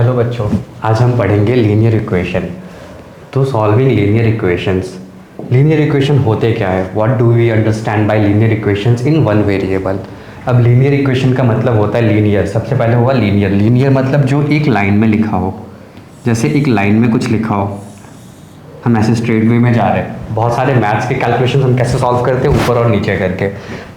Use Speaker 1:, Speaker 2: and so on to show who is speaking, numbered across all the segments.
Speaker 1: Hello बच्चों, आज हम पढ़ेंगे लीनियर इक्वेशन। तो solving linear equations. Linear equation होते क्या है? What do we understand by linear equations in one variable. अब लीनियर इक्वेशन का मतलब होता है लीनियर। सबसे पहले हुआ लीनियर। लीनियर मतलब जो एक लाइन में लिखा हो, जैसे एक लाइन में कुछ लिखा हो, हम ऐसे स्ट्रेट वे में जा रहे हैं। बहुत सारे मैथ्स के कैलकुलेशन हम कैसे सॉल्व करते हैं, ऊपर और नीचे करके,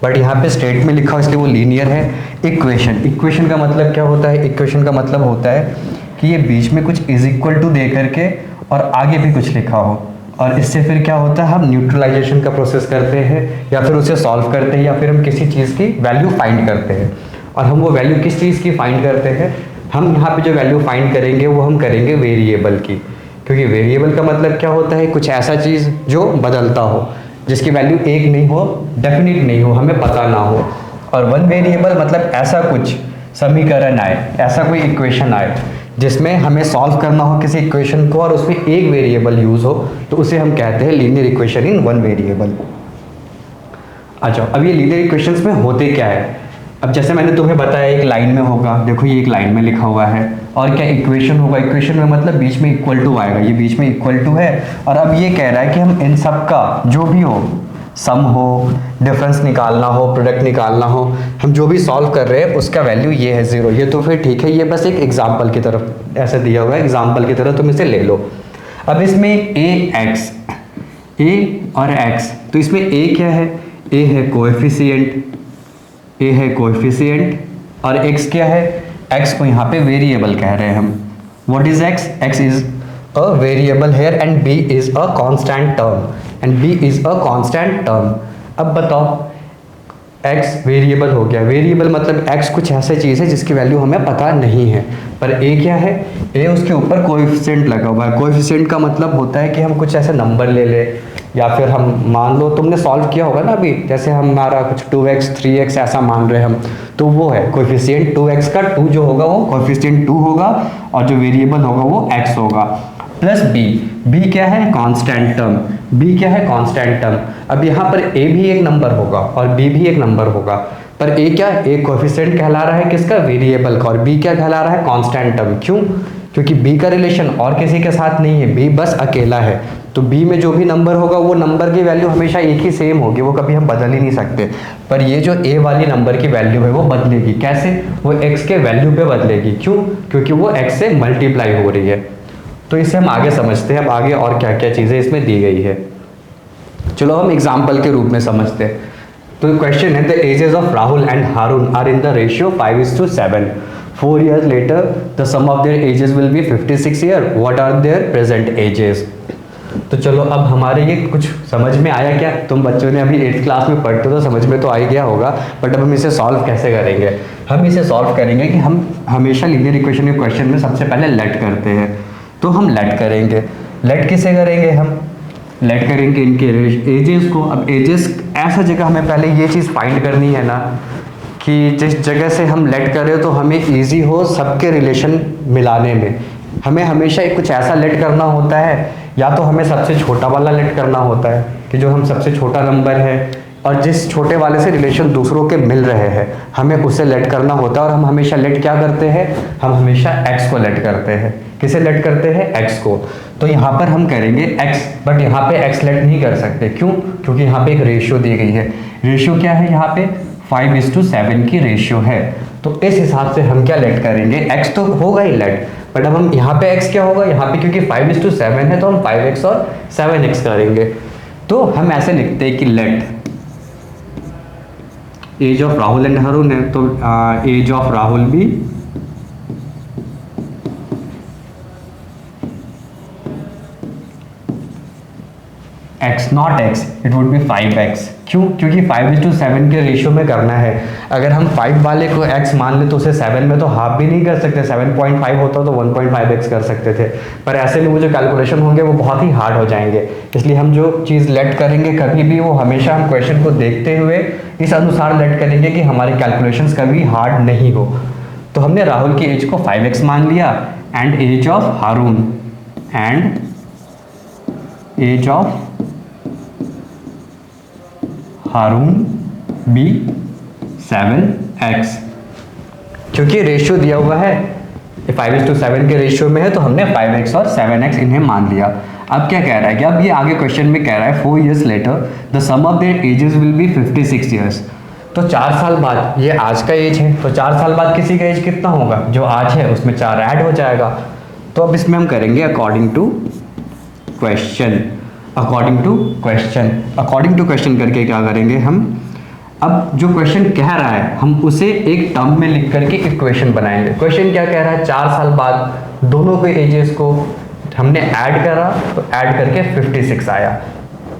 Speaker 1: बट यहाँ पे स्ट्रेट में लिखा हो इसलिए वो लीनियर है। इक्वेशन, इक्वेशन का मतलब क्या होता है? इक्वेशन का मतलब होता है कि ये बीच में कुछ इज इक्वल टू दे करके और आगे भी कुछ लिखा हो, और इससे फिर क्या होता है, हम न्यूट्रलाइजेशन का प्रोसेस करते हैं या फिर उसे सॉल्व करते हैं, या फिर हम किसी चीज़ की वैल्यू फाइंड करते हैं। और हम वो वैल्यू किस चीज़ की फाइंड करते हैं? हम यहाँ पे जो वैल्यू फाइंड करेंगे वो हम करेंगे वेरिएबल की, क्योंकि वेरिएबल का मतलब क्या होता है? कुछ ऐसा चीज़ जो बदलता हो, जिसकी वैल्यू एक नहीं हो, डेफिनिट नहीं हो, हमें पता ना हो। और वन वेरिएबल मतलब ऐसा कुछ समीकरण आए, ऐसा कोई इक्वेशन आए जिसमें हमें सॉल्व करना हो किसी इक्वेशन को और उसमें एक वेरिएबल यूज हो, तो उसे हम कहते हैं linear equation in one variable. अच्छा, अब ये लीनियर इक्वेशंस में होते क्या है? अब जैसे मैंने तुम्हें बताया एक लाइन में होगा, देखो ये एक लाइन में लिखा हुआ है, और क्या इक्वेशन होगा? इक्वेशन में मतलब बीच में इक्वल टू आएगा, ये बीच में इक्वल टू है। और अब ये कह रहा है कि हम इन सब का जो भी हो, सम हो, डिफरेंस निकालना हो, प्रोडक्ट निकालना हो, हम जो भी सॉल्व कर रहे हैं उसका वैल्यू ये है 0। ये तो फिर ठीक है, ये बस एक एग्जाम्पल की तरफ ऐसे दिया हुआ है, एग्जाम्पल की तरह तुम इसे ले लो। अब इसमें ए और एक्स, तो इसमें ए क्या है? ए है कोएफिशिएंट, ए है कोएफिशिएंट, और x क्या है? x को यहाँ पे वेरिएबल कह रहे हैं हम। What is x? x is a variable here and b is a constant term, and b is a constant term. अब बताओ, x वेरिएबल हो गया। वेरिएबल मतलब x कुछ ऐसी चीज़ है जिसकी वैल्यू हमें पता नहीं है, पर a क्या है? a उसके ऊपर कोएफिशिएंट लगा हुआ है। कोएफिशिएंट का मतलब होता है कि हम कुछ ऐसे नंबर ले ले, या फिर हम मान लो, तुमने सॉल्व किया होगा ना अभी, जैसे हमारा कुछ 2x 3x ऐसा मान रहे हैं हम, तो वो है कोएफिशिएंट। 2x का 2 जो होगा वो कोएफिशिएंट 2 होगा, और जो वेरिएबल होगा वो x होगा, प्लस b क्या है? Constant term. b क्या है? Constant term. अब यहाँ पर a भी एक नंबर होगा और b भी एक नंबर होगा, पर a क्या? a कोएफिशिएंट कहला रहा है किसका? वेरिएबल का, और b क्या कहला रहा है? Constant term. क्यों? क्योंकि b का रिलेशन और किसी के साथ नहीं है, b बस अकेला है। तो b में जो भी नंबर होगा वो नंबर की वैल्यू हमेशा एक ही सेम होगी, वो कभी हम बदल ही नहीं सकते। पर ये जो a वाली नंबर की वैल्यू है वो बदलेगी। कैसे? वो x के वैल्यू पे बदलेगी। क्यों? क्योंकि वो x से मल्टीप्लाई हो रही है। तो इसे हम आगे समझते हैं। अब आगे और क्या क्या चीज़ें इसमें दी गई है, चलो हम एग्जाम्पल के रूप में समझते हैं। तो क्वेश्चन है, the ages of Rahul and Haroon are in the ratio 5:7. 4 years later, the sum of their ages will be 56 years. What are their present ages? तो चलो, अब हमारे ये कुछ समझ में आया क्या? तुम बच्चों ने अभी 8th क्लास में पढ़ते हो तो समझ में तो आ ही गया होगा, बट अब हम इसे सॉल्व कैसे करेंगे? हम इसे सॉल्व करेंगे कि हम हमेशा लीनियर इक्वेशन के क्वेश्चन में सबसे पहले लेट करते हैं। तो हम लेट करेंगे। लेट किसे करेंगे? हम लेट करेंगे इनके एजेस को। अब एजेस ऐसा जगह हमें पहले ये चीज़ फाइंड करनी है ना, कि जिस जगह से हम लेट करें तो हमें इजी हो सबके रिलेशन मिलाने में। हमें हमेशा एक कुछ ऐसा लेट करना होता है, या तो हमें सबसे छोटा वाला लेट करना होता है कि जो हम सबसे छोटा नंबर है और जिस छोटे वाले से रिलेशन दूसरों के मिल रहे हैं, हमें उसे लेट करना होता है। और हम हमेशा लेट क्या करते हैं? हम हमेशा x को लेट करते हैं। किसे लेट करते हैं? x को। तो यहाँ पर हम करेंगे x, बट यहाँ पे x लेट नहीं कर सकते। क्यों? क्योंकि यहाँ पे एक रेशियो दी गई है। रेशियो क्या है? यहाँ पे 5:7 की रेशियो है। तो इस हिसाब से हम क्या लेट करेंगे? x तो होगा ही लेट, बट अब हम यहाँ पे x क्या होगा? यहाँ पे क्योंकि 5:7 है तो हम 5x और 7x करेंगे। तो हम ऐसे लिखते हैं कि let age of Rahul and Haroon है, तो एज ऑफ राहुल भी x not x, it would be 5x। क्यों? क्योंकि 5:7 के रेशियो में करना है। अगर हम 5 वाले को x मान ले तो उसे 7 में तो हाफ भी नहीं कर सकते। 7.5 होता तो 1.5x कर सकते थे, पर ऐसे में वो जो कैलकुलेशन होंगे वो बहुत ही हार्ड हो जाएंगे। इसलिए हम जो चीज़ लेट करेंगे कभी भी, वो हमेशा हम क्वेश्चन को देखते हुए इस अनुसार लेट करेंगे कि हमारे कैलकुलेशंस कभी हार्ड नहीं हो। तो हमने राहुल की एज को 5x मान लिया, and age of Haroon, and age of Haroon भी 7x। क्योंकि रेशियो दिया हुआ है 5:7 के रेशियो में है, तो हमने 5x और 7x इन्हें मान लिया। अब क्या कह रहा है कि अब ये आगे क्वेश्चन में कह रहा है 4 years later the sum of their ages will be 56 years। तो 4 साल बाद, ये आज का एज है, तो 4 साल बाद किसी का एज कितना होगा, जो आज है उसमें 4 ऐड हो जाएगा। तो अब इसमें हम करेंगे अकॉर्डिंग टू क्वेश्चन करके क्या करेंगे हम, अब जो क्वेश्चन कह रहा है हम उसे एक टर्म में लिख करके इक्वेशन बनाएंगे। क्वेश्चन क्या कह रहा है, 4 साल बाद दोनों के एजेस को हमने ऐड करा, तो ऐड करके 56 आया।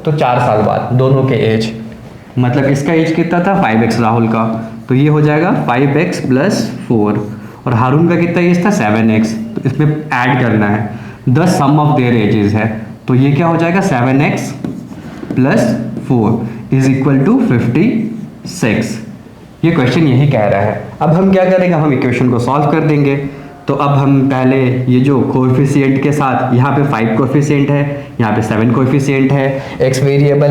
Speaker 1: तो 4 साल बाद दोनों के एज, मतलब इसका एज कितना था 5x राहुल का, तो ये हो जाएगा 5x + 4, और हारून का कितना एज था 7x, तो इसमें ऐड करना है, the sum of their ages है, तो ये क्या हो जाएगा 7x + 4 = 56। ये क्वेश्चन यही कह रहा है। अब हम क्या करेंगे, हम इक्वेशन को सॉल्व कर देंगे। तो अब हम पहले ये जो कोएफिशिएंट के साथ, यहाँ पे 5 कोएफिशिएंट है, यहाँ पे 7 कोएफिशिएंट है, x वेरिएबल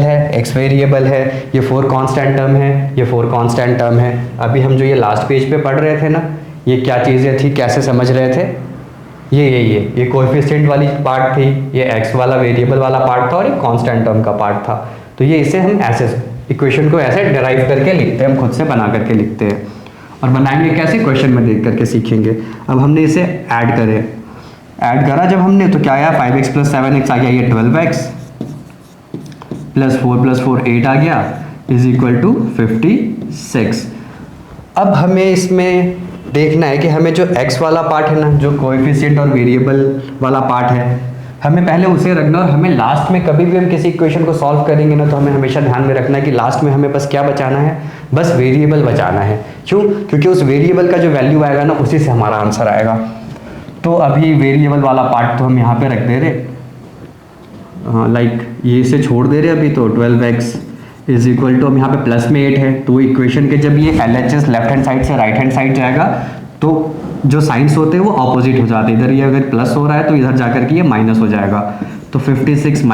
Speaker 1: है, ये 4 कांस्टेंट टर्म है, ये 4 कांस्टेंट टर्म है। अभी हम जो ये लास्ट पेज पे पढ़ रहे थे ना, ये क्या चीज़ें थी, कैसे समझ रहे थे, ये कोएफिशिएंट वाली पार्ट थी, ये x वाला वेरिएबल वाला पार्ट था, और एक कांस्टेंट टर्म का पार्ट था। तो ये इसे हम ऐसे इक्वेशन को ऐसे डिराइव करके लिखते हैं, हम खुद से बना करके लिखते हैं। और बनाएंगे कैसे, क्वेश्चन में देख करके सीखेंगे। अब हमने इसे ऐड करा जब हमने, तो क्या आया 5x + 7x आ गया, ये 12x + 4 + 4 8 आ गया, = 56। अब हमें इसमें देखना है कि हमें जो x वाला पार्ट है ना, जो कोएफिशिएंट और वेरिएबल वाला पार्ट है, हमें पहले उसे रखना, और हमें लास्ट में कभी भी हम किसी इक्वेशन को सॉल्व करेंगे ना, तो हमें हमेशा ध्यान में रखना है कि लास्ट में हमें बस क्या बचाना है, बस वेरिएबल बचाना है। क्यों, क्योंकि उस वेरिएबल का जो वैल्यू आएगा ना, उसी से हमारा आंसर आएगा। तो अभी वेरिएबल वाला पार्ट तो हम यहाँ पे रख दे रहे, लाइक ये इसे छोड़ दे रहे अभी। तो 12x = हम यहाँ पे प्लस में 8 है, तो इक्वेशन के जब ये LHS लेफ्ट हैंड साइड से राइट हैंड साइड जाएगा, तो जो साइंस होते हैं वो ऑपोजिट हो जाते हैं। इधर ये अगर प्लस हो रहा है, तो इधर जाकर के ये माइनस हो जाएगा। तो 56 -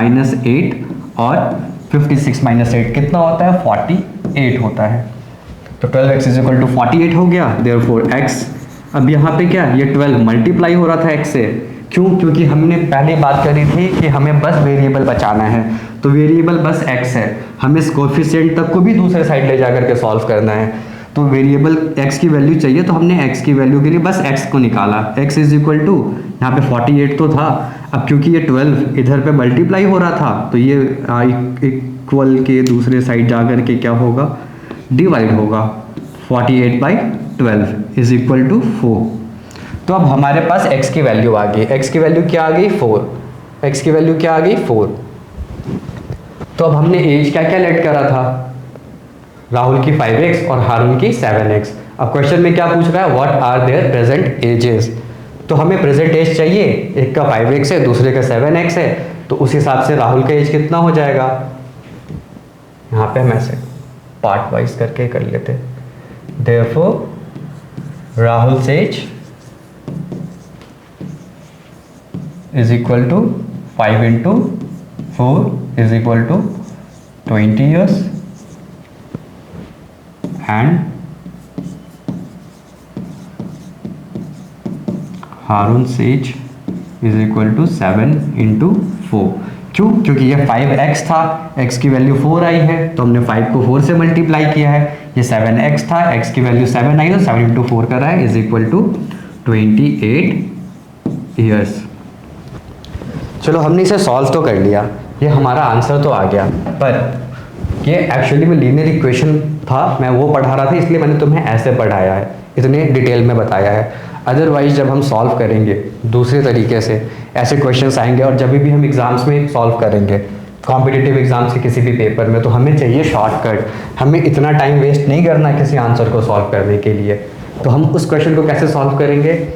Speaker 1: 8, और 56 - 8 कितना होता है, 48 होता है। तो 12x = 48 हो गया, देयरफॉर x। अब यहाँ पे क्या, ये 12 मल्टीप्लाई हो रहा था x से, क्यों, क्योंकि हमने पहले बात करी थी कि हमें बस वेरिएबल बचाना है, तो वेरिएबल बस x है, हमें इस कोएफिशिएंट तक को भी दूसरे साइड ले जाकर के सॉल्व करना है। तो वेरिएबल x की वैल्यू चाहिए, तो हमने x की वैल्यू के लिए बस x को निकाला। x = यहाँ पे 48 तो था, अब क्योंकि ये 12 इधर पे मल्टीप्लाई हो रहा था, तो ये इक्वल के दूसरे साइड जा कर के क्या होगा, डिवाइड होगा। 48/12 = 4। तो अब हमारे पास x की वैल्यू आ गई, x की वैल्यू क्या आ गई 4, x की वैल्यू क्या आ गई 4। तो अब हमने एज क्या क्या लेट करा था, राहुल की 5x और हारून की 7x। अब क्वेश्चन में क्या पूछ रहा है, what are their present ages. तो हमें प्रेजेंट एज चाहिए, एक का 5x है, दूसरे का 7x है, तो उस हिसाब से राहुल का एज कितना हो जाएगा, यहाँ पे हम ऐसे पार्ट वाइज करके कर लेते। Therefore Rahul age = 5 × 4 = 20 years, and Harun's age is equal to 7 × 4। क्यों, क्योंकि ये 5x था, x की वैल्यू 4 आई है, तो हमने 5 को 4 से मल्टीप्लाई किया है। ये 7x था, x की वैल्यू 7 आई, तो 7 × 4 कर रहा है, = 28 ईयर्स। चलो हमने इसे सॉल्व तो कर लिया, ये हमारा आंसर तो आ गया, पर ये एक्चुअली में लीनियर इक्वेशन था, मैं वो पढ़ा रहा था, इसलिए मैंने तुम्हें ऐसे पढ़ाया है, इतने डिटेल में बताया है। अदरवाइज जब हम सॉल्व करेंगे दूसरे तरीके से, ऐसे क्वेश्चंस आएंगे, और जब भी हम एग्ज़ाम्स में सॉल्व करेंगे, कॉम्पिटिटिव एग्जाम्स के किसी भी पेपर में, तो हमें चाहिए शॉर्टकट, हमें इतना टाइम वेस्ट नहीं करना किसी आंसर को सॉल्व करने के लिए। तो हम उस क्वेश्चन को कैसे सॉल्व करेंगे,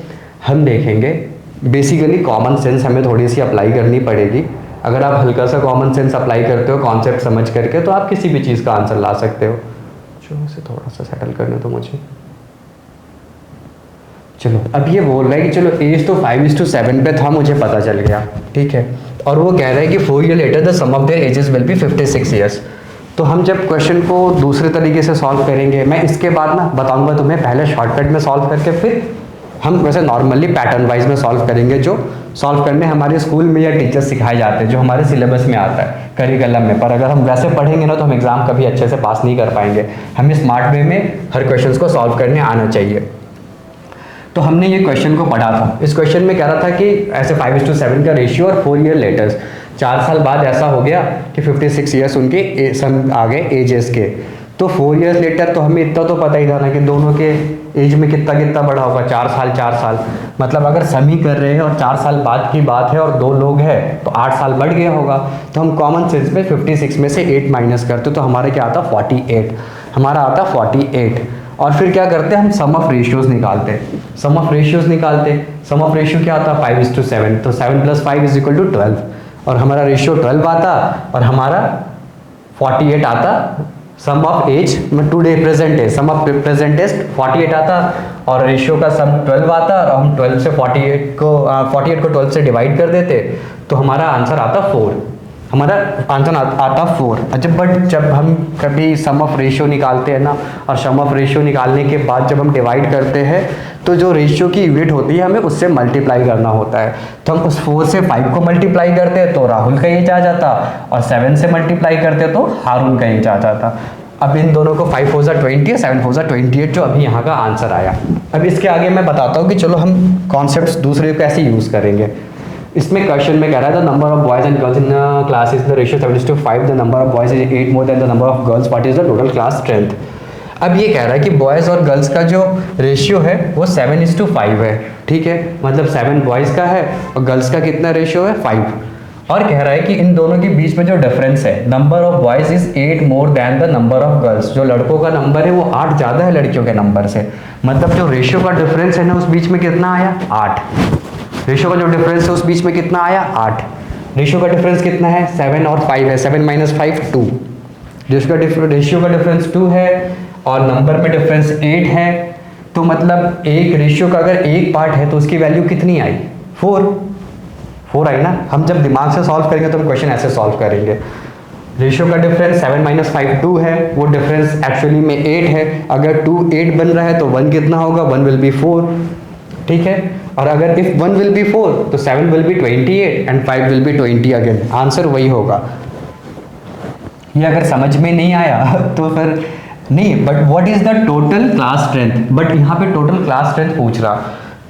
Speaker 1: हम देखेंगे। बेसिकली कॉमन सेंस हमें थोड़ी सी अप्लाई करनी पड़ेगी। अगर आप हल्का सा कॉमन सेंस अप्लाई करते हो कॉन्सेप्ट समझ करके, तो आप किसी भी चीज़ का आंसर ला सकते हो। चलो इसे थोड़ा सा सेटल करने तो मुझे। चलो अब ये बोल रहा है कि चलो एज तो 5:7 पे था, मुझे पता चल गया, ठीक है। और वो कह रहा है कि 4 years later the sum of their ages will be 56 years। तो हम जब क्वेश्चन को दूसरे तरीके से सॉल्व करेंगे, मैं इसके बाद ना बताऊंगा तुम्हें, पहले शॉर्टकट में सॉल्व करके फिर हम वैसे नॉर्मली पैटर्न वाइज में सॉल्व करेंगे, जो सॉल्व करने हमारे स्कूल में या टीचर सिखाए जाते हैं, जो हमारे सिलेबस में आता है करिकुलम में। पर अगर हम वैसे पढ़ेंगे ना तो हम एग्जाम कभी अच्छे से पास नहीं कर पाएंगे। हमें स्मार्ट वे में हर क्वेश्चन को सॉल्व करने आना चाहिए। तो हमने ये क्वेश्चन को पढ़ा था। इस क्वेश्चन में कह रहा था कि ऐसे 5:7 का रेशियो और 4 ईयर लेटर्स, 4 साल बाद ऐसा हो गया कि 56 ईयर्स उनके सम आ गए एजेस के। तो 4 ईयर्स लेटर तो हमें इतना तो पता ही था ना कि दोनों के एज में कितना कितना बढ़ा होगा, 4 साल 4 साल। मतलब अगर सम ही कर रहे हैं और 4 साल बाद की बात है और 2 लोग हैं तो 8 साल बढ़ गया होगा। तो हम कॉमन सेंस में 56 में से 8 माइनस करते तो हमारा क्या आता 48, हमारा आता 48। और फिर क्या करते हैं हम सम ऑफ रेशियोज निकालते, सम ऑफ रेशियोज निकालते। सम ऑफ रेशियो क्या आता 5:7, तो 7 + 5 = 12 और हमारा रेशियो 12 आता और हमारा 48 आता। सम ऑफ एज में टुडे प्रेजेंट है, सम ऑफ प्रेजेंट इज 48 आता और रेशियो का सम 12 आता और हम 12 से 48 को 12 से डिवाइड कर देते तो हमारा आंसर आता 4, हमारा आंसर आता 4। अच्छा, बट जब हम कभी सम ऑफ रेशियो निकालते हैं ना और सम ऑफ रेशियो निकालने के बाद जब हम डिवाइड करते हैं तो जो रेशियो की यूनिट होती है हमें उससे मल्टीप्लाई करना होता है। तो हम उस 4 से 5 को मल्टीप्लाई करते हैं तो राहुल का एज आ जाता और 7 से मल्टीप्लाई करते तो हारून का एज आ जाता। अब इन दोनों को 5 4 = 20 और 7 4 = 28 जो अभी यहाँ का आंसर आया। अब इसके आगे मैं बताता हूँ कि चलो हम कॉन्सेप्ट्स दूसरे कैसे यूज़ करेंगे। इसमें क्वेश्चन में कह रहा है the number of boys and girls in class is the ratio 7:5, the number of boys is 8 more than the number of girls, what is the total class strength. अब ये कह रहा है कि बॉयज़ और गर्ल्स का जो रेशियो है वो 7:5 है, ठीक है, मतलब 7 बॉयज़ का है और गर्ल्स का कितना रेशियो है 5। और कह रहा है कि इन दोनों के बीच में जो डिफरेंस है, number of boys is 8 more than the number of girls, जो लड़कों का नंबर है वो 8 ज़्यादा है लड़कियों के नंबर से। मतलब जो रेशियो का डिफरेंस है ना उस बीच में कितना आया 8, रेशियो का जो डिफरेंस है उस बीच में कितना आया 8। रेशियो का डिफरेंस कितना है 7 और 5 है, 7 - 5 2। रेशियो का डिफरेंस 2 है और नंबर में डिफरेंस 8 है। तो मतलब एक रेशियो का अगर एक पार्ट है तो उसकी वैल्यू कितनी आई 4 आई ना। हम जब दिमाग से सॉल्व करेंगे तो हम क्वेश्चन ऐसे सॉल्व करेंगे। रेशियो का डिफरेंस 7 - 5 2 है, वो डिफरेंस एक्चुअली में 8 है। अगर 2 8 बन रहा है तो 1 कितना होगा 1 विल बी 4, ठीक है। और अगर इफ 1 विल बी 4 तो 7 will be 28 and 5 will be 20 again, answer वही होगा। ये अगर समझ में नहीं आया तो फिर नहीं, but what is the total class strength, but यहाँ पे टोटल क्लास स्ट्रेंथ पूछ रहा।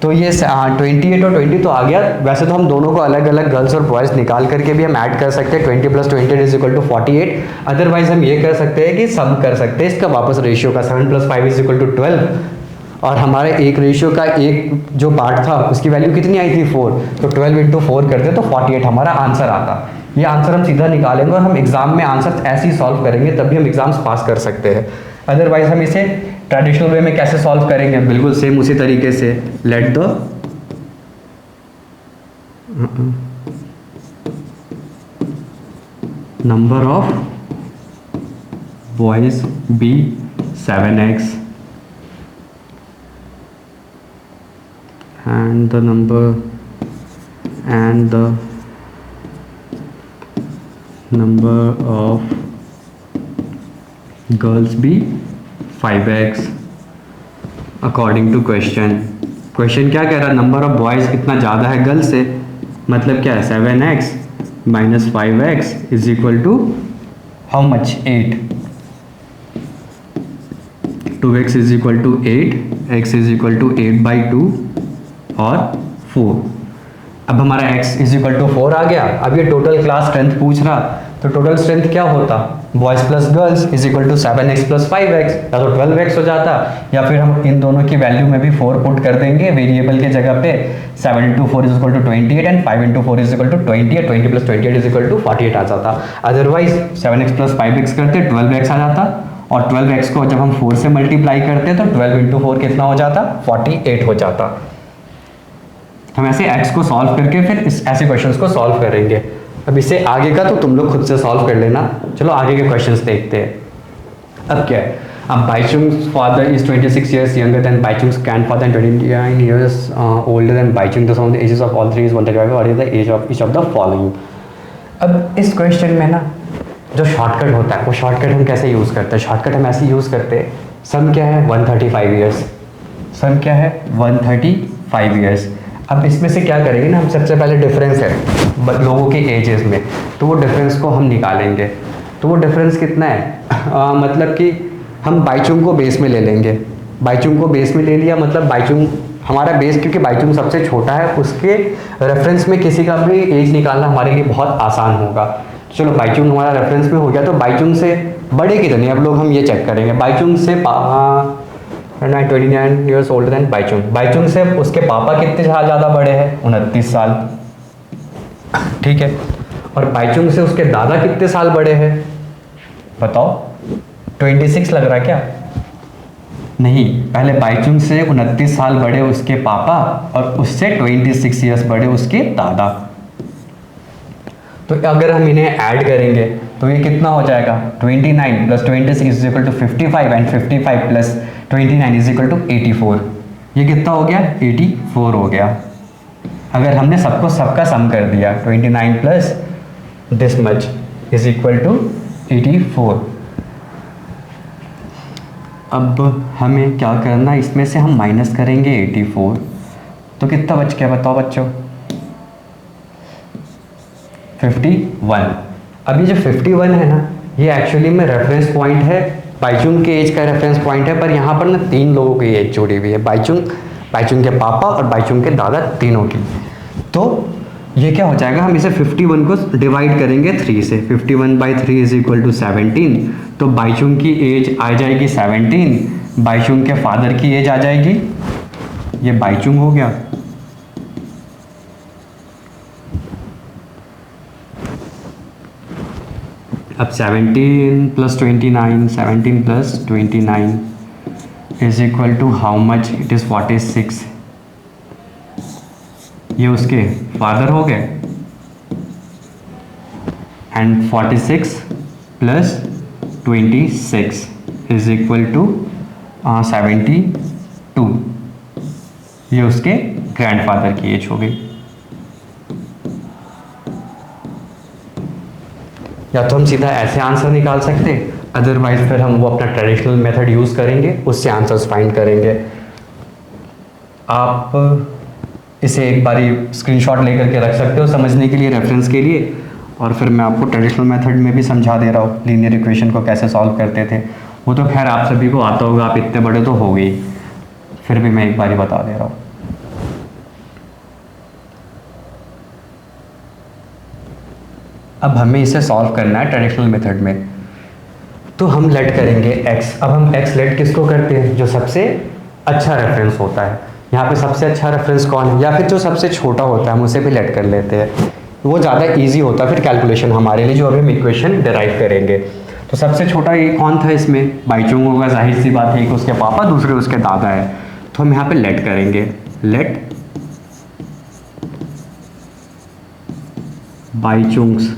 Speaker 1: तो ये 28 और 20 तो आ गया। वैसे तो हम दोनों को अलग अलग गर्ल्स और बॉयज़ निकाल करके भी हम ऐड कर सकते हैं, 20 + 28 = 48। अदरवाइज हम ये कर सकते हैं कि सम कर सकते हैं इसका वापस रेशियो का, 7 + 5 = 12 और हमारे एक रेशियो का एक जो पार्ट था उसकी वैल्यू कितनी आई थी 4, तो 12 × 4 करते तो 48 हमारा आंसर आता। ये आंसर हम सीधा निकालेंगे और हम एग्जाम में आंसर ऐसे ही सॉल्व करेंगे तभी हम एग्जाम्स पास कर सकते हैं। अदरवाइज हम इसे ट्रेडिशनल वे में कैसे सॉल्व करेंगे, बिल्कुल सेम उसी तरीके से, let the number of boys be 7x and the number of girls be 5x according to question क्या कह रहा है, नंबर ऑफ बॉयज़ कितना ज़्यादा है गर्ल्स से, मतलब क्या है 7x - 5x = how much 8, 2x = 8, x = 8/2 और 4। अब हमारा x = 4 आ गया। अब ये टोटल क्लास स्ट्रेंथ पूछ रहा, तो टोटल स्ट्रेंथ क्या होता boys plus girls = 7x + 5x, या तो 12x हो जाता, या फिर हम इन दोनों की वैल्यू में भी 4 पुट कर देंगे वेरिएबल के जगह पे। 7 × 4 = 28 एंड 5 × 4 = 20 और 20 + 28 = 48 आ जाता। अदरवाइज 7x + 5x करते 12x आ जाता और 12x को जब हम 4 से मल्टीप्लाई करते तो 12 × 4 कितना हो जाता 48 हो जाता। हम ऐसे x को सॉल्व करके फिर ऐसे क्वेश्चंस को सॉल्व करेंगे। अब इससे आगे का तो तुम लोग खुद से सॉल्व कर लेना। चलो आगे के क्वेश्चंस देखते हैं। अब क्या है, अब Baichung's father is 26 years younger than Baichung's grandfather and 29 years older than Baichung, the sum of the ages of all three is 135, what is the age of each of the following। अब इस क्वेश्चन में ना जो शॉर्टकट होता है वो शॉर्टकट हम कैसे यूज़ करते हैं, शॉर्टकट हम ऐसे यूज़ करते हैं, सम क्या है 135 years, सम क्या है 135 5 ईयर्स। अब इसमें से क्या करेंगे ना, हम सबसे पहले डिफरेंस है लोगों के एजेस में, तो वो डिफरेंस को हम निकालेंगे। तो वो डिफरेंस कितना है, मतलब कि हम बाईचुंग को बेस में ले लेंगे। बाईचुंग को बेस में ले लिया, मतलब बाईचुंग हमारा बेस, क्योंकि बाईचुंग सबसे छोटा है, उसके रेफरेंस में किसी का भी एज निकालना हमारे लिए बहुत आसान होगा। चलो बाईचुंग हमारा रेफरेंस में हो गया, तो बाईचुंग से बड़े कितने, अब लोग हम ये चेक करेंगे। बाईचुंग से 29 years older than Bhaichung. Bhaichung से उसके पापा कितने साल ज़्यादा बड़े हैं, 29 साल, ठीक है। और बाईचुंग से उसके दादा कितने साल बड़े हैं, बताओ, 26 लग रहा है क्या? नहीं, पहले बाईचुंग से 29 साल बड़े उसके पापा और उससे 26 ईयर्स बड़े उसके दादा। तो अगर हम इन्हें ऐड करेंगे तो ये कितना हो जाएगा, 29 + 26 is equal to 55 and 55 + 29 is equal to 84। ये कितना हो गया, 84 हो गया। अगर हमने सबका सम कर दिया, 29 plus this much is equal to 84। अब हमें क्या करना, इसमें से हम माइनस करेंगे 84, तो कितना बच गया बताओ बच्चों, 51। अब ये जो 51 है ना, ये एक्चुअली में रेफरेंस पॉइंट है, बाईचुंग के एज का रेफरेंस पॉइंट है, पर यहाँ पर ना 3 लोगों की एज जोड़ी हुई है, बाईचुंग के पापा और बाईचुंग के दादा, तीनों की। तो ये क्या हो जाएगा, हम इसे 51 को डिवाइड करेंगे 3 से, 51/3 इज इक्वल टू 17। तो बाईचुंग की एज आ जाएगी 17, बाईचुंग के फादर की एज आ जाएगी, ये बाईचुंग हो गया, अब 17 + 29, 17 + 29 is equal to how much, it is 46। ये उसके फादर हो गए, एंड 46 + 26 इज इक्वल टू 72। ये उसके ग्रैंडफादर की एज हो गई। या तो हम सीधा ऐसे आंसर निकाल सकते, अदरवाइज फिर हम वो अपना ट्रेडिशनल मेथड यूज़ करेंगे, उससे आंसर्स फाइंड करेंगे। आप इसे एक बारी स्क्रीनशॉट लेकर के रख सकते हो समझने के लिए, रेफरेंस के लिए, और फिर मैं आपको ट्रेडिशनल मेथड में भी समझा दे रहा हूँ लीनियर इक्वेशन को कैसे सॉल्व करते थे। वो तो खैर आप सभी को आता होगा, आप इतने बड़े तो हो गए, फिर भी मैं एक बारी बता दे रहा हूँ। अब हमें इसे सॉल्व करना है ट्रेडिशनल मेथड में, तो हम लेट करेंगे x। अब हम x लेट किसको करते हैं, जो सबसे अच्छा रेफरेंस होता है। यहाँ पे सबसे अच्छा रेफरेंस कौन है, या फिर जो सबसे छोटा होता है हम उसे भी लेट कर लेते हैं, वो ज़्यादा इजी होता है फिर कैलकुलेशन हमारे लिए, जो अभी हम इक्वेशन डिराइव करेंगे। तो सबसे छोटा ये कौन था इसमें, बाईचुंग होगा, जाहिर सी बात है, एक उसके पापा दूसरे उसके दादा है। तो हम यहाँ पे लेट करेंगे, लेट बाईचुंग्स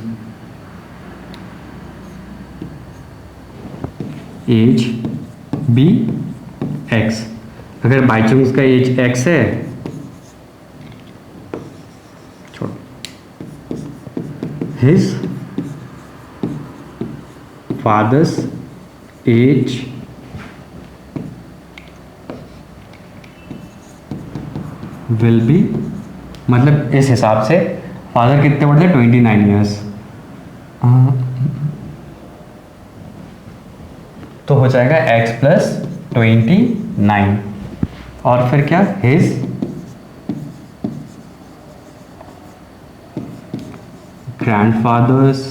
Speaker 1: एज बी एक्स। अगर बाईचुंग्स का एज x है, छोड़, his father's age will B, मतलब इस हिसाब से फादर कितने बड़े, 29 ईयर्स, तो हो जाएगा x + 29, और फिर क्या, his grandfather's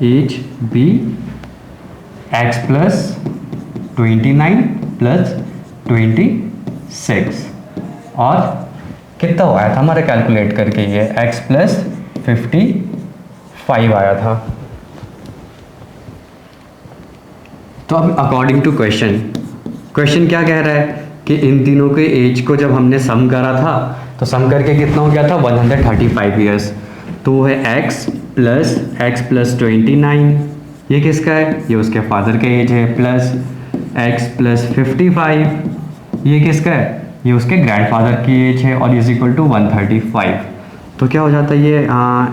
Speaker 1: age be x + 29 + 26, और कितना आया था हमारे कैलकुलेट करके, ये x + 55 आया था। तो अब अकॉर्डिंग टू क्वेश्चन क्या कह रहा है कि इन तीनों के एज को जब हमने सम करा था, तो सम करके कितना हो गया था, 135 ईयर्स। तो वो है x + 29, ये किसका है, ये उसके फादर का एज है, प्लस x + 55, ये किसका है, ये उसके ग्रैंडफादर की एज है, और इज इक्वल टू 135। तो क्या हो जाता है ये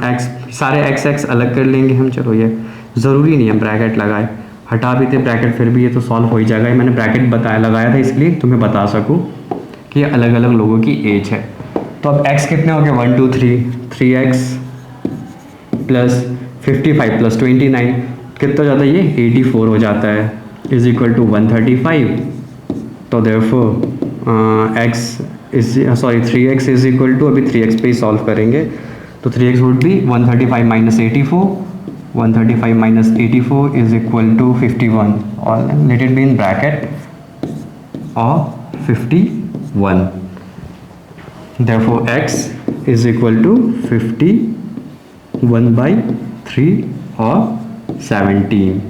Speaker 1: x, सारे x अलग कर लेंगे हम, चलो ये ज़रूरी नहीं है ब्रैकेट लगाए, हटा भी थे ब्रैकेट, फिर भी ये तो सॉल्व हो ही जाएगा। मैंने ब्रैकेट लगाया था इसलिए तुम्हें बता सकूं। कि अलग अलग लोगों की एज है। तो अब x कितने हो गए 1 2 3, 3x प्लस 55 प्लस 29 कितना हो जाता है, ये 84 हो जाता है, इज इक्वल टू 135। तो therefore x is sorry 3x is equal to, अभी 3x पे ही सॉल्व करेंगे, तो 3x would be 135 minus 84, 135 minus 84 is equal to 51, और let it be in bracket और 51। Therefore x is equal to 51/3 और 17।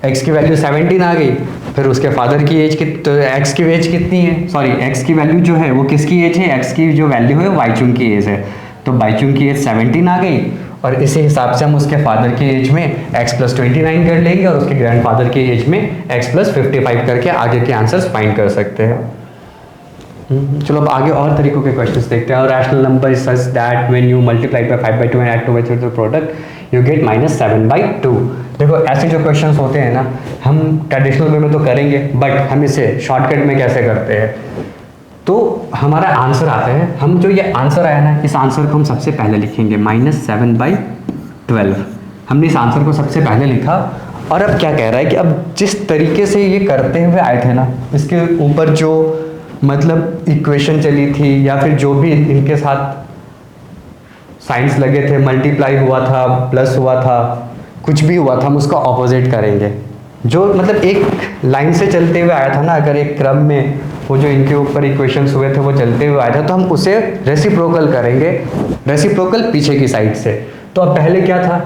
Speaker 1: x की वैल्यू 17 आ गई। फिर उसके फादर की एज तो x की एज कितनी है, सॉरी x की वैल्यू जो है वो किसकी एज है, x की जो वैल्यू है वाईचुंग की एज है, तो वाईचुंग की एज 17 आ गई, और इसी हिसाब से हम उसके फादर की एज में x प्लस 29 कर लेंगे और उसके ग्रैंडफादर की एज में x प्लस 55 करके आगे के आंसर्स फाइंड कर सकते हैं। चलो अब आगे और तरीकों के क्वेश्चंस देखते हैं। और rational number such that when you multiply by 5/2 and add 2/3 the product you get -7/2। देखो ऐसे जो क्वेश्चंस होते हैं ना, हम ट्रेडिशनल वे में तो करेंगे, बट हम इसे शॉर्टकट में कैसे करते हैं, तो हमारा आंसर आता है, हम जो ये आंसर आया ना, इस आंसर को हम सबसे पहले लिखेंगे -7/12। हमने इस आंसर को सबसे पहले लिखा, और अब क्या कह रहा है कि अब जिस तरीके से ये करते हुए आए थे ना, इसके ऊपर जो मतलब इक्वेशन चली थी या फिर जो भी इनके साथ साइंस लगे थे, मल्टीप्लाई हुआ था, प्लस हुआ था, कुछ भी हुआ था, हम उसका ऑपोजिट करेंगे। जो मतलब एक लाइन से चलते हुए आया था ना, अगर एक क्रम में वो जो इनके ऊपर इक्वेशंस हुए थे वो चलते हुए आया था, तो हम उसे रेसिप्रोकल करेंगे, रेसिप्रोकल पीछे की साइड से। तो अब पहले क्या था,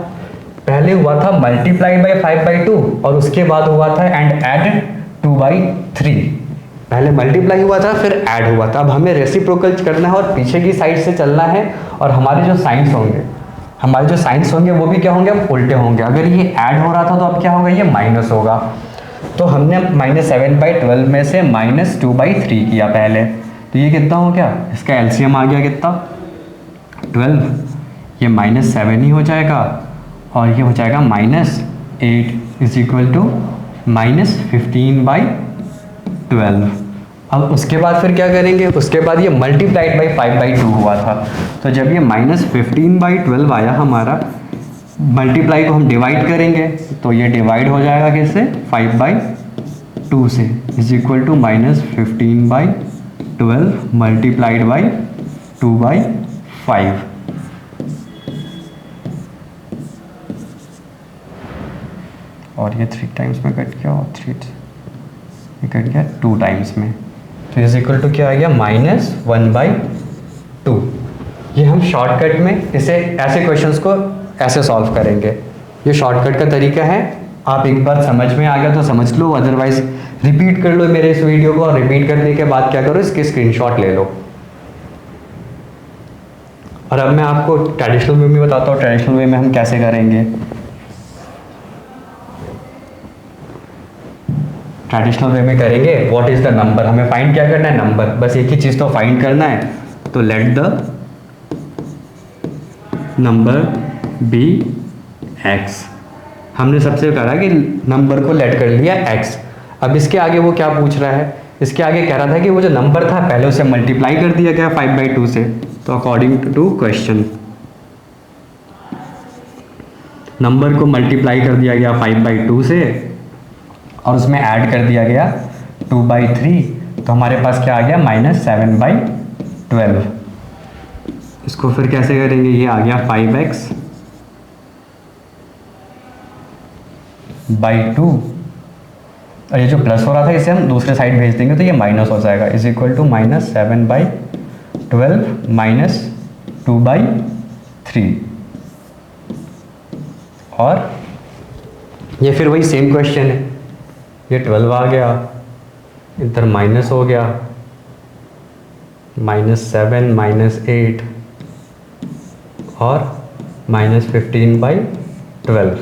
Speaker 1: पहले हुआ था मल्टीप्लाई बाय 5/2 और उसके बाद हुआ था एंड ऐड 2/3। पहले मल्टीप्लाई हुआ था फिर ऐड हुआ था। अब हमें रेसिप्रोकल करना है और पीछे की साइड से चलना है, और हमारे जो साइंस होंगे वो भी क्या होंगे, अब उल्टे होंगे। अगर ये ऐड हो रहा था तो अब क्या होगा, ये माइनस होगा। तो हमने -7/12 में से -2/3 किया पहले, तो ये कितना हो गया, इसका एलसीएम आ गया कितना 12, ये -7 ही हो जाएगा, और ये हो जाएगा -8 इज इक्वल टू -15/12। अब उसके बाद फिर क्या करेंगे, उसके बाद ये मल्टीप्लाइड बाई 5/2 हुआ था, तो जब ये -15/12 आया हमारा, मल्टीप्लाई को हम डिवाइड करेंगे, तो ये डिवाइड हो जाएगा किससे, 5/2 से, is equal to -15/12 multiplied by 2/5। और ये 3 टाइम्स में कट गया, और 3 कट गया 2 टाइम्स में, तो इज इक्वल टू क्या आ गया, -1/2। ये हम शॉर्टकट में इसे ऐसे क्वेश्चंस को ऐसे सॉल्व करेंगे। ये शॉर्टकट का तरीका है। आप एक बार समझ में आ गया तो समझ लो, अदरवाइज रिपीट कर लो मेरे इस वीडियो को, और रिपीट करने के बाद क्या करो, इसके स्क्रीनशॉट ले लो। और अब मैं आपको ट्रेडिशनल वे में बताता हूँ, ट्रेडिशनल वे में हम कैसे करेंगे। ट्रेडिशनल वे में करेंगे, व्हाट इज द नंबर, हमें फाइंड क्या करना है, नंबर, बस एक ही चीज तो फाइंड करना है। तो let the number be x. हमने सबसे कहा कि नंबर को लेट कर लिया एक्स। अब इसके आगे वो क्या पूछ रहा है, इसके आगे कह रहा था कि वो जो नंबर था पहले उसे मल्टीप्लाई कर दिया गया 5/2 से। तो अकॉर्डिंग टू क्वेश्चन नंबर को मल्टीप्लाई कर दिया गया 5/2 से, और उसमें ऐड कर दिया गया 2/3, तो हमारे पास क्या आ गया, -7/12। इसको फिर कैसे करेंगे, ये आ गया 5x/2, और ये जो प्लस हो रहा था इसे हम दूसरे साइड भेज देंगे तो ये माइनस हो जाएगा, इज इक्वल टू -7/12 -2/3। और ये फिर वही सेम क्वेश्चन है, ये 12 आ गया, इधर माइनस हो गया, -7 -8 और -15/12।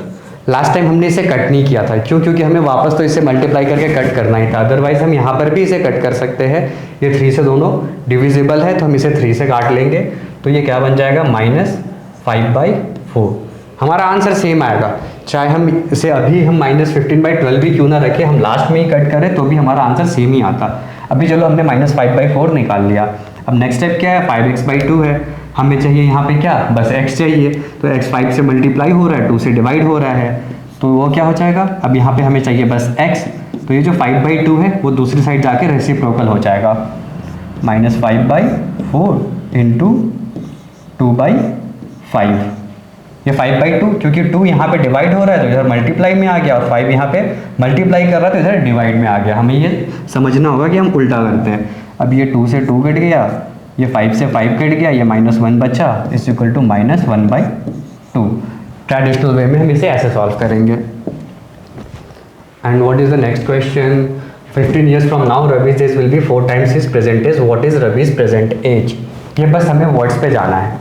Speaker 1: लास्ट टाइम हमने इसे कट नहीं किया था, क्यों, क्योंकि हमें वापस तो इसे मल्टीप्लाई करके कट करना ही था, अदरवाइज हम यहाँ पर भी इसे कट कर सकते हैं। ये 3 से दोनों डिविजिबल है, तो हम इसे 3 से काट लेंगे, तो ये क्या बन जाएगा, -5/4। हमारा आंसर सेम आएगा, चाहे हम इसे अभी हम -15/12 भी क्यों ना रखें, हम लास्ट में ही कट करें तो भी हमारा आंसर सेम ही आता। अभी चलो हमने -5/4 निकाल लिया। अब नेक्स्ट स्टेप क्या है, 5x/2 है, हमें चाहिए यहाँ पे क्या, बस x चाहिए। तो x 5 से मल्टीप्लाई हो रहा है, 2 से डिवाइड हो रहा है, तो वो क्या हो जाएगा, अब यहाँ पे हमें चाहिए बस x, तो ये जो 5/2 है वो दूसरी साइड जाके रेसिप्रोकल हो जाएगा, -5/4 इंटू 2/5। ये 5/2 क्योंकि 2 यहाँ पे डिवाइड हो रहा है तो इधर मल्टीप्लाई में आ गया, और 5 यहाँ पे मल्टीप्लाई कर रहा है तो इधर डिवाइड में आ गया। हमें ये समझना होगा कि हम उल्टा करते हैं। अब ये 2 से 2 कट गया, ये 5 से 5 कट गया, ये -1 बचा, is equal to -1/2। Traditional way में हम इसे ऐसे सॉल्व करेंगे। And what is the next question, 15 years from now Ravi's age will be 4 times his present age, what is Ravi's present age. ये बस हमें वर्ड्स पे जाना है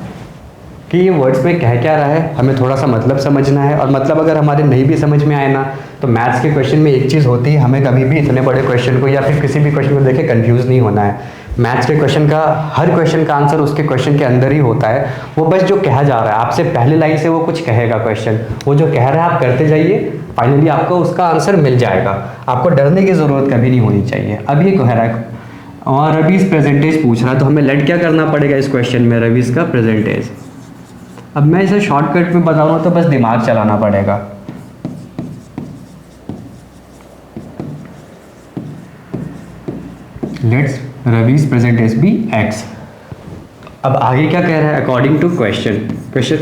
Speaker 1: कि ये वर्ड्स में कह क्या रहा है, हमें थोड़ा सा मतलब समझना है। और मतलब अगर हमारे नहीं भी समझ में आए ना, तो मैथ्स के क्वेश्चन में एक चीज़ होती है, हमें कभी भी इतने बड़े क्वेश्चन को या फिर किसी भी क्वेश्चन को देखे कंफ्यूज नहीं होना है। मैथ्स के क्वेश्चन का हर क्वेश्चन का आंसर उसके क्वेश्चन के अंदर ही होता है। वो बस जो कहा जा रहा है आपसे पहली लाइन से वो कुछ कहेगा क्वेश्चन, वो जो कह रहा है आप करते जाइए, फाइनली आपको उसका आंसर मिल जाएगा। आपको डरने की ज़रूरत कभी नहीं होनी चाहिए। अब ये कह रहा है और रवीज प्रेजेंटेज पूछ रहा है, तो हमें लेट क्या करना पड़ेगा इस क्वेश्चन में, रवीज का प्रेजेंटेज। अब मैं इसे शॉर्टकट में बताऊँ तो बस दिमाग चलाना पड़ेगा। Let's Ravi's present age be x। अब आगे क्या कह रहा है, according to question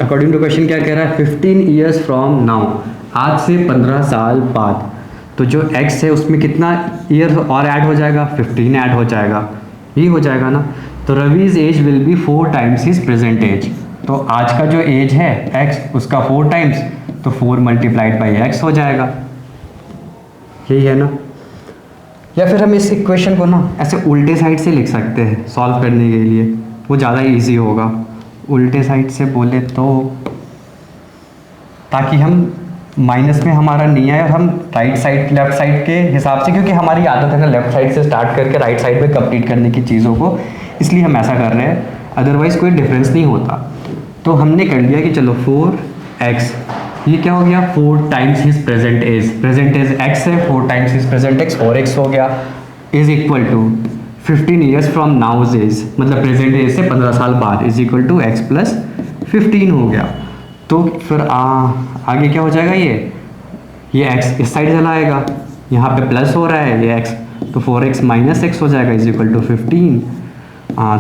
Speaker 1: according to question क्या कह रहा है, 15 years फ्रॉम नाउ, आज से 15 साल बाद। तो जो x है उसमें कितना ईयर और ऐड हो जाएगा, 15 ऐड हो जाएगा, ये हो जाएगा ना। तो Ravi's age will be 4 times his present age. तो आज का जो एज है x, उसका 4 टाइम्स, तो 4 मल्टीप्लाइड बाई x हो जाएगा, यही है ना। या फिर हम इस इक्वेशन को ना ऐसे उल्टे साइड से लिख सकते हैं सॉल्व करने के लिए, वो ज़्यादा इजी होगा। उल्टे साइड से बोले तो, ताकि हम माइनस में हमारा नहीं आए और हम राइट साइड लेफ्ट साइड के हिसाब से, क्योंकि हमारी आदत है ना लेफ्ट साइड से स्टार्ट करके राइट साइड में कंप्लीट करने की चीज़ों को, इसलिए हम ऐसा कर रहे हैं, अदरवाइज़ कोई डिफरेंस नहीं होता। तो हमने कर लिया कि चलो 4x, ये क्या हो गया, 4 times his present age x है, 4 times his present x 4x हो गया, is equal to 15 years from now's age, मतलब प्रेजेंट एज से 15 साल बाद, is equal to x plus 15 हो गया। तो फिर आगे क्या हो जाएगा, ये x इस साइड चला आएगा, यहाँ पे प्लस हो रहा है ये x, तो 4x माइनस x हो जाएगा, is equal to 15,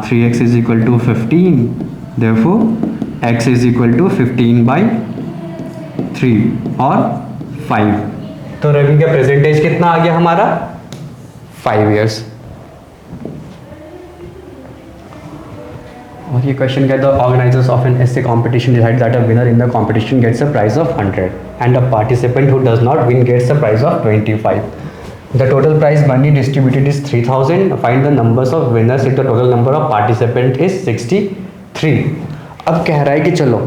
Speaker 1: 3x is equal to 15, therefore x is equal to 15/3 और 5। तो रवि का प्रेजेंटेज कितना आ गया हमारा, 5 years। और ये क्वेश्चन कहता है organisers of an essay competition decide that a winner in the competition gets a prize of 100 and a participant who does not win gets a prize of 25। The total prize money distributed is 3000. Find the numbers of winners if the total number of participant is 63. अब कह रहा है कि चलो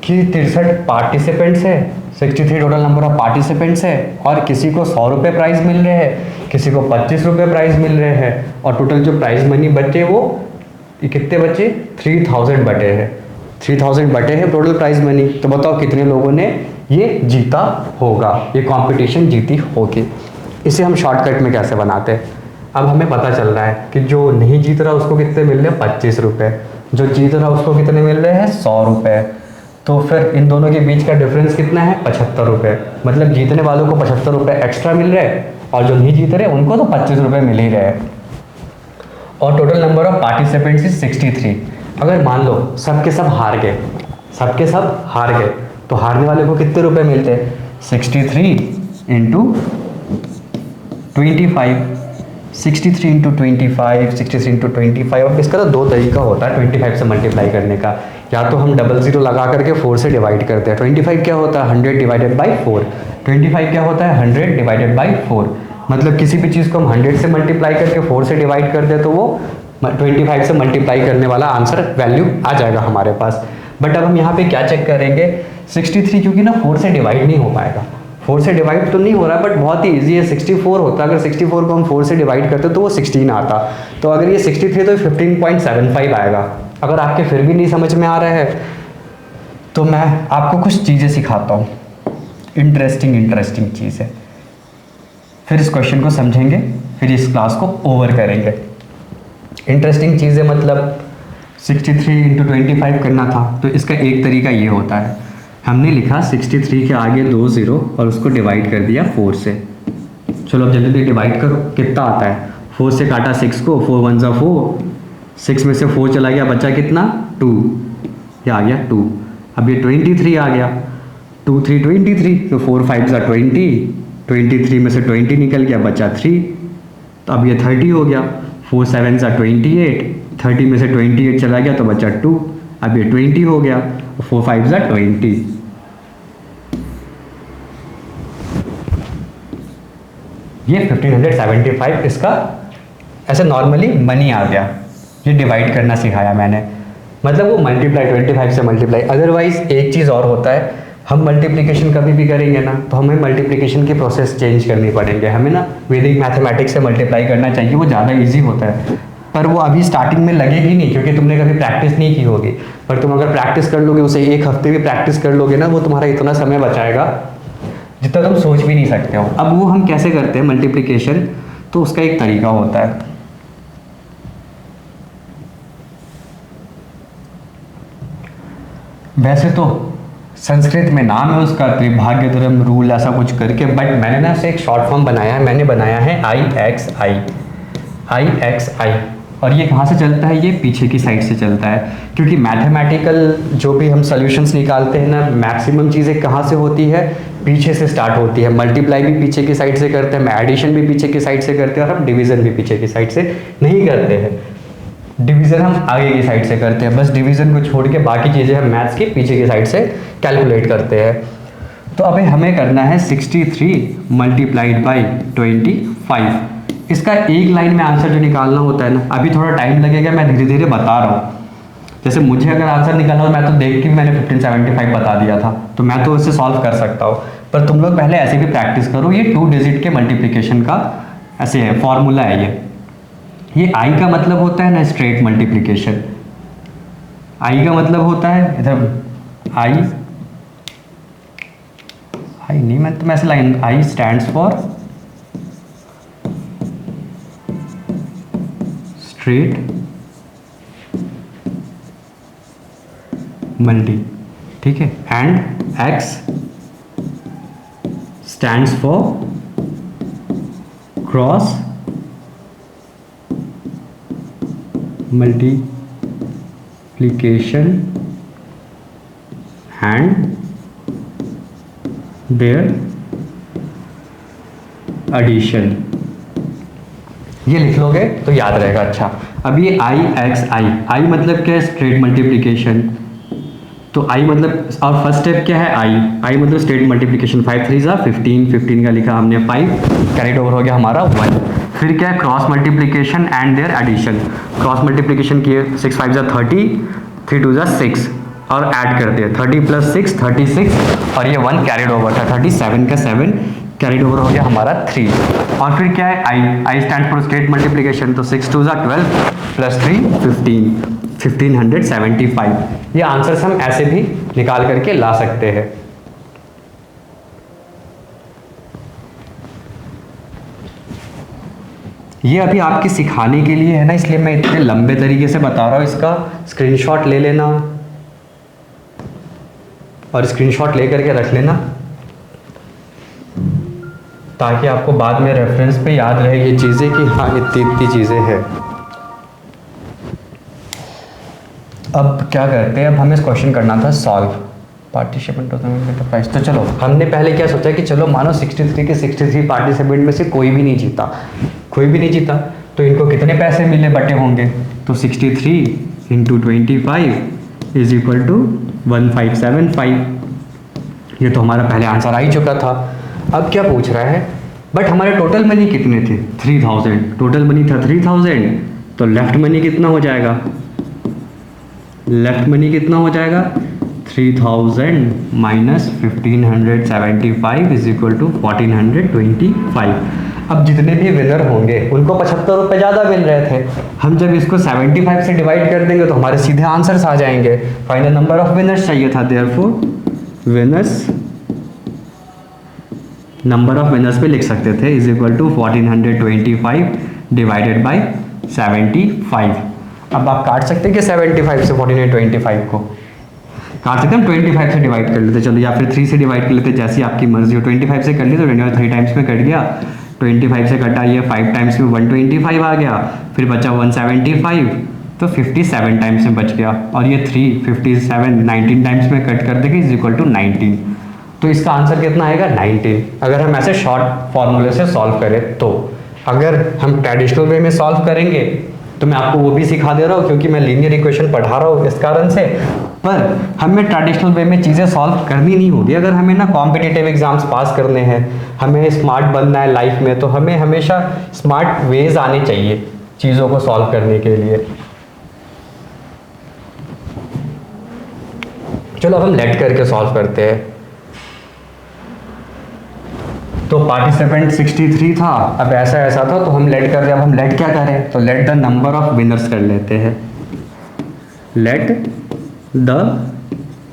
Speaker 1: कि 63 participants है, 63 total number of participants है, और किसी को 100 रुपये प्राइज़ मिल रहे हैं, किसी को 25 रुपये प्राइज़ मिल रहे हैं, और टोटल जो प्राइज़ मनी बचे वो कितने बचे, 3000 बटे हैं, 3000 बटे हैं टोटल प्राइज़ मनी। तो बताओ कितने लोगों ने ये जीता होगा, ये कंपटीशन जीती होगी। इसे हम शॉर्टकट में कैसे बनाते हैं, अब हमें पता चल रहा है कि जो नहीं जीत रहा उसको कितने मिल रहे हैं, 25 रुपये, जो जीत रहा उसको कितने मिल रहे हैं, 100 रुपये। तो फिर इन दोनों के बीच का डिफरेंस कितना है, 75 रुपये। मतलब जीतने वालों को 75 रुपये एक्स्ट्रा मिल रहे हैं, और जो नहीं जीत रहे उनको तो 25 रुपये मिल ही रहे हैं। और total number of participants is 63। अगर मान लो सब के सब हार गए, सबके सब हार गए, तो हारने वाले को कितने रुपए मिलते हैं, 63 इंटू 25, 63 इंटू 25, 63 इंटू 25। अब इसका तो दो तरीका होता है 25 से मल्टीप्लाई करने का, या तो हम 00 लगा करके 4 से डिवाइड करते हैं। 25 क्या होता है, 100 डिवाइडेड बाई 4। 25 क्या होता है, 100 डिवाइडेड बाई 4। मतलब किसी भी चीज़ को हम 100 से मल्टीप्लाई करके 4 से डिवाइड कर दे तो वो 25 से मल्टीप्लाई करने वाला आंसर वैल्यू आ जाएगा हमारे पास। बट अब हम यहाँ पे क्या चेक करेंगे, 63 क्योंकि ना 4 से डिवाइड नहीं हो पाएगा, 4 से डिवाइड तो नहीं हो रहा, बट बहुत ही ईजी है। 64 होता, अगर 64 को हम 4 से डिवाइड करते तो वो 16 आता। तो अगर ये 63 तो 15.75 आएगा। अगर आपके फिर भी नहीं समझ में आ रहा है तो मैं आपको कुछ चीज़ें सिखाता हूँ। इंटरेस्टिंग चीज़ है। फिर इस क्वेश्चन को समझेंगे, फिर इस क्लास को ओवर करेंगे। इंटरेस्टिंग चीज़ है मतलब 63 इंटू 25 करना था, तो इसका एक तरीका ये होता है, हमने लिखा 63 के आगे 2 0 और उसको डिवाइड कर दिया 4 से। चलो अब जल्दी डिवाइड करो, कितना आता है। 4 से काटा 6 को, 4 1 ज़ा 4, 6 में से 4 चला गया, बचा कितना 2, ये आ गया 2। अब ये 23 आ गया, 2 3 23, तो 4 5 ज़ा 20, 23 में से 20 निकल गया, बचा 3, तो अब ये 30 हो गया। 4 7 ज़ा 28, 30 में से 28 चला गया तो बचा 2, अब ये 20 हो गया। 4 5 ज़ा 20, ये 1575 इसका ऐसे नॉर्मली मनी आ गया। ये डिवाइड करना सिखाया मैंने, मतलब वो मल्टीप्लाई 25 से मल्टीप्लाई। अदरवाइज एक चीज़ और होता है, हम मल्टीप्लिकेशन कभी भी करेंगे ना तो हमें मल्टीप्लिकेशन की प्रोसेस चेंज करनी पड़ेंगे। हमें ना वैदिक मैथमेटिक्स से मल्टीप्लाई करना चाहिए, वो ज़्यादा इजी होता है, पर वो अभी स्टार्टिंग में लगेगी नहीं क्योंकि तुमने कभी प्रैक्टिस नहीं की होगी। पर तुम अगर प्रैक्टिस कर लोगे, उसे एक हफ्ते भी प्रैक्टिस कर लोगे ना, वो तुम्हारा इतना समय बचाएगा जितना तुम सोच भी नहीं सकते हो। अब वो हम कैसे करते हैं मल्टीप्लिकेशन, तो उसका एक तरीका होता है। वैसे तो संस्कृत में नाम है उसका त्रिभाग्यधर्म रूल ऐसा कुछ करके, बट मैंने ना उसे एक शॉर्ट फॉर्म बनाया है। मैंने बनाया है IXI, और ये कहाँ से चलता है, ये पीछे की साइड से चलता है। क्योंकि मैथमेटिकल जो भी हम सॉल्यूशंस निकालते हैं ना, मैक्सिमम चीज़ें कहाँ से होती है, पीछे से स्टार्ट होती है। मल्टीप्लाई भी पीछे की साइड से करते हैं, एडिशन भी पीछे की साइड से करते हैं, और हम डिवीज़न भी पीछे की साइड से नहीं करते हैं। डिवीज़न हम आगे की साइड से करते हैं, बस डिवीज़न को छोड़ के बाकी चीज़ें हम मैथ्स के पीछे की साइड से कैलकुलेट करते हैं। तो अभी हमें करना है 63 मल्टीप्लाइड बाई 25। इसका एक लाइन में आंसर जो निकालना होता है ना, अभी थोड़ा टाइम लगेगा, मैं धीरे धीरे बता रहा हूँ। जैसे मुझे अगर आंसर निकालना हो, मैं तो देख के मैंने 1575 बता दिया था, तो मैं तो इसे सॉल्व कर सकता हूँ। पर तुम लोग पहले ऐसे भी प्रैक्टिस करो। ये 2 डिजिट के मल्टीप्लिकेशन का ऐसे है, फॉर्मूला है ये आई का मतलब होता है ना स्ट्रेट मल्टीप्लिकेशन। आई का मतलब होता है इधर आई नहीं, मैं तो ऐसे line, I stands for straight multi, ठीक है। And x stands for cross multiplication and their addition। ये लिख लोगे तो याद रहेगा। अच्छा, अब ये आई मतलब क्या है, स्ट्रेट मल्टीप्लिकेशन। तो आई मतलब, और फर्स्ट स्टेप क्या है, आई मतलब स्ट्रेट मल्टीप्लिकेशन। 5 3 ज़ा 15, 15 का लिखा हमने 5, कैरिड ओवर हो गया हमारा 1। फिर क्या है, cross multiplication and their addition. Cross multiplication किए, 6 5 ज़ा 30, 3 2 ज़ा 6, और ऐड करते हैं 30 + 6 36, और ये 1 कैरिड ओवर था, 37 का 7 कैरिड ओवर हो गया हमारा 3। और फिर क्या है, I stand for straight multiplication, तो 6 2 ज़ा 12 + 3 15, 1575। ये आंसर्स हम ऐसे भी निकाल करके ला सकते हैं। ये अभी आपके सिखाने के लिए है ना, इसलिए मैं इतने लंबे तरीके से बता रहा हूँ। इसका स्क्रीनशॉट ले लेना और स्क्रीनशॉट ले करके रख लेना, ताकि आपको बाद में रेफरेंस पे याद रहे ये चीज़ें कि हाँ इतनी चीज़ें हैं। अब क्या करते हैं, अब हमें इस क्वेश्चन करना था सॉल्व। पार्टिसिपेंट प्राइस, तो चलो हमने पहले क्या सोचा कि चलो मानो 63 के 63 पार्टिसिपेंट में से कोई भी नहीं जीता, तो इनको कितने पैसे मिले बटे होंगे। तो 63 × 25 = 1575। ये तो हमारा पहले आंसर आ ही चुका था। अब क्या पूछ रहा है, बट हमारे टोटल मनी कितने थे, 3000। टोटल मनी था 3000, तो लेफ्ट मनी कितना हो जाएगा, 3000 माइनस 1575 = 1425। अब जितने भी विनर होंगे उनको 75 रुपये ज़्यादा मिल रहे थे। हम जब इसको 75 से डिवाइड कर देंगे तो हमारे सीधे आंसर्स आ जाएंगे। फाइनल नंबर ऑफ विनर्स चाहिए था, therefore winners number of winners पे लिख सकते थे is equal to 1425 divided by 75। अब आप काट सकते हैं कि 75 से 1425 को काट सकते हैं, हम 25 से डिवाइड कर लेते चलो, या फिर 3 से डिवाइड कर लेते, जैसी आपकी मर्जी हो। 25 से कर ली तो 25 3 टाइम्स में कट गया, 25 से कटा ये 5 टाइम्स में 125 आ गया, फिर बचा 175, तो 57 टाइम्स में बच गया। और ये 3 57 19 टाइम्स में कट कर देंगे इज इक्वल टू 19। तो इसका आंसर कितना आएगा 19, अगर हम ऐसे शॉर्ट फॉर्मूले से सॉल्व करें तो। अगर हम ट्रेडिशनल वे में सॉल्व करेंगे तो मैं आपको वो भी सिखा दे रहा हूँ क्योंकि मैं लीनियर इक्वेशन पढ़ा रहा हूँ इस कारण से, पर हमें ट्रेडिशनल वे में चीज़ें सॉल्व करनी नहीं होगी। अगर हमें ना कॉम्पिटिटिव एग्जाम्स पास करने हैं, हमें स्मार्ट बनना है लाइफ में, तो हमें हमेशा स्मार्ट वेज आने चाहिए चीज़ों को सॉल्व करने के लिए। चलो अब हम लेट करके सॉल्व करते हैं। तो पार्टिसिपेंट 63 था, अब ऐसा था तो हम लेट कर रहे हैं। अब हम लेट क्या करें, तो let the number of winners कर लेते हैं। Let the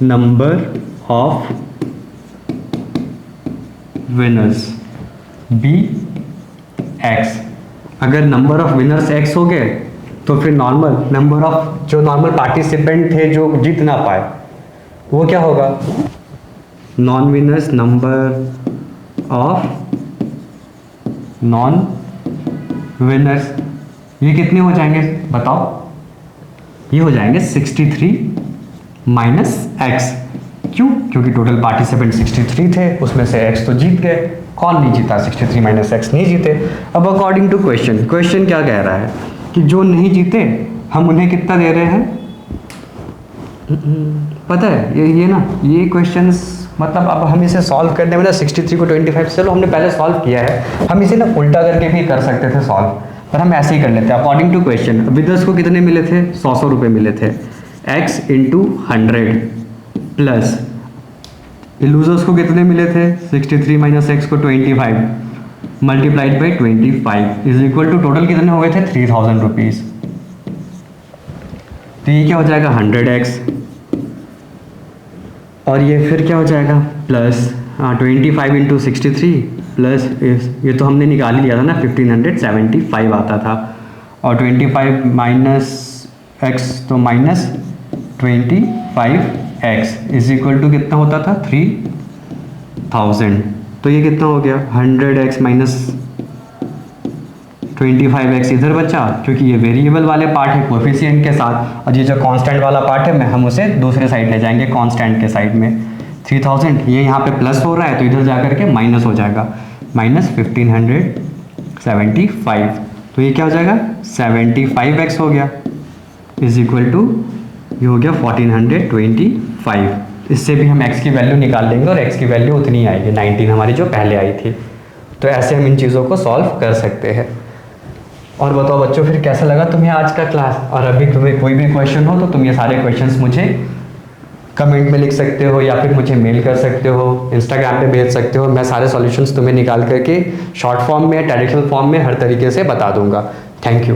Speaker 1: number of winners be x. अगर नंबर ऑफ विनर्स एक्स हो गए तो फिर नॉर्मल नंबर ऑफ जो नॉर्मल पार्टिसिपेंट थे जो जीत ना पाए वो क्या होगा, non winners number of non winners. ये कितने हो जाएंगे बताओ, ये हो जाएंगे 63 माइनस एक्स। क्यों, क्योंकि टोटल पार्टिसिपेंट 63 थे, उसमें से एक्स तो जीत गए, कौन नहीं जीता, 63 माइनस एक्स नहीं जीते। अब अकॉर्डिंग टू क्वेश्चन, क्वेश्चन क्या कह रहा है कि जो नहीं जीते हम उन्हें कितना दे रहे हैं, पता है ये ना, ये क्वेश्चंस मतलब अब हम इसे सॉल्व करने में ना 63 को 25 से, चलो हमने पहले सॉल्व किया है, हम इसे ना उल्टा करके भी कर सकते थे सॉल्व, पर हम ऐसे ही कर लेते हैं अकॉर्डिंग टू क्वेश्चन। विनर्स को कितने मिले थे, 100 रुपये मिले थे, x इंटू 100 प्लस लूजर्स को कितने मिले थे 63 माइनस एक्स को 25 multiplied by 25 is equal to total कितने हो गए थे 3000 रुपीज़। तो ये क्या हो जाएगा 100x, और ये फिर क्या हो जाएगा प्लस 25 इंटू 63 प्लस ये तो हमने निकाल ही लिया था ना 1575 आता था, और 25 माइनस एक्स तो minus 25x is equal to कितना होता था 3000। तो ये कितना हो गया 100x माइनस 25x इधर बचा, क्योंकि ये वेरिएबल वाले पार्ट है कोएफिशिएंट के साथ, और ये जो कांस्टेंट वाला पार्ट है हम उसे दूसरे साइड ले जाएंगे कांस्टेंट के साइड में। 3000 ये यहाँ पे प्लस हो रहा है तो इधर जा करके माइनस हो जाएगा, माइनस 1575। तो ये क्या हो जाएगा 75x हो गया इज इक्वल टू ये हो गया 1425। इससे भी हम x की वैल्यू निकाल लेंगे और x की वैल्यू उतनी आएगी 19 हमारी जो पहले आई थी। तो ऐसे हम इन चीज़ों को सॉल्व कर सकते हैं। और बताओ बच्चों फिर कैसा लगा तुम्हें आज का क्लास, और अभी तुम्हें कोई भी क्वेश्चन हो तो तुम ये सारे क्वेश्चंस मुझे कमेंट में लिख सकते हो या फिर मुझे मेल कर सकते हो, इंस्टाग्राम पे भेज सकते हो। मैं सारे सॉल्यूशंस तुम्हें निकाल करके शॉर्ट फॉर्म में ट्रेडिशनल फॉर्म में हर तरीके से बता दूंगा। Thank you.